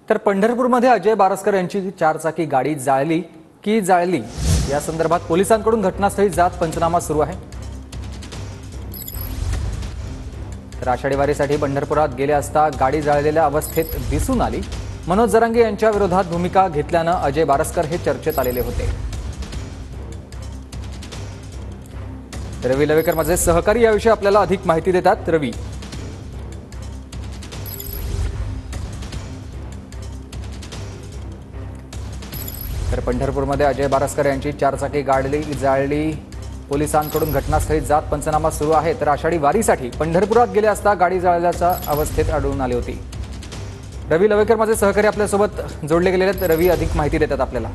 तर पंढरपूरमध्ये अजय बारसकर यांची चारचाकी गाडी जाळली की जाळली या संदर्भात पोलिसांकडून घटनास्थळी जात पंचनामा सुरू आहे। तर आषाढी वारीसाठी पंढरपुरात गेले असता गाडी जाळलेल्या अवस्थेत दिसून आली। मनोज जरांगे यांच्या विरोधात भूमिका घेतल्यानं अजय बारसकर हे चर्चेत आलेले होते। रवी लवेकर माझे सहकारी याविषयी आपल्याला अधिक माहिती देतात। रवी, तर पंढरपूरमध्ये अजय बारसकर यांची चारचाकी गाडी जाळली, पोलिसांकडून घटनास्थळी जात पंचनामा सुरू आहे। तर आषाढी वारीसाठी पंढरपुरात गेले असता गाडी जाळल्याच्या अवस्थेत आढळून आली होती। रवी लवेकर माझे सहकारी आपल्यासोबत जोडले गेलेले आहेत। रवी, अधिक माहिती देतात आपल्याला।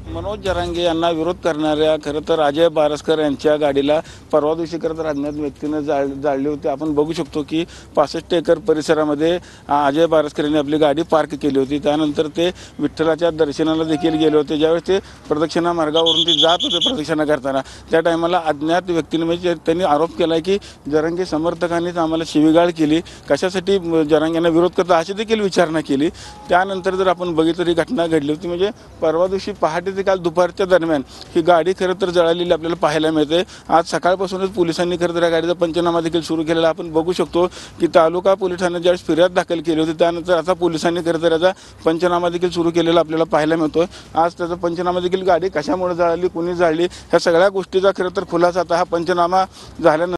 मनोज जरांगे यांना विरोध करणाऱ्या खरं तर अजय बारसकर यांच्या गाडीला परवा दिवशी खरं तर अज्ञात व्यक्तीने जाळली होती। आपण बघू शकतो की 65 एकर परिसरामध्ये अजय बारसकर यांनी आपली गाडी पार्क केली होती। त्यानंतर ते विठ्ठलाच्या दर्शनाला देखील गेले होते। ज्यावेळेस ते प्रदक्षिणा मार्गावरून ते जात होते प्रदक्षिणा करताना, त्या टायमाला अज्ञात व्यक्तीने म्हणजे त्यांनी आरोप केला की जरांगे समर्थकांनीच आम्हाला शिवीगाळ केली, कशासाठी जरांगेंना विरोध करता अशी देखील विचारणा केली। त्यानंतर जर आपण बघितलं ही घटना घडली होती, म्हणजे परवा दिवशी पहाटे ते काल दुपारच्या दरम्यान ही गाडी खरं तर जळालेली आपल्याला पाहायला मिळते। आज सकाळपासूनच पोलिसांनी खरं तर या गाडीचा पंचनामा देखील सुरू केलेला आपण बघू शकतो की तालुका पोलीस ठाण्यात ज्यावेळेस फिर्याद दाखल केली होती त्यानंतर आता पोलिसांनी खरं तर याचा पंचनामा देखील सुरू केलेला आपल्याला पाहायला मिळतोय। आज त्याचा पंचनामा देखील गाडी कशामुळे जळाली, कुणी जाळली, ह्या सगळ्या गोष्टीचा खरं तर खुलासा आता हा पंचनामा झाल्यानंतर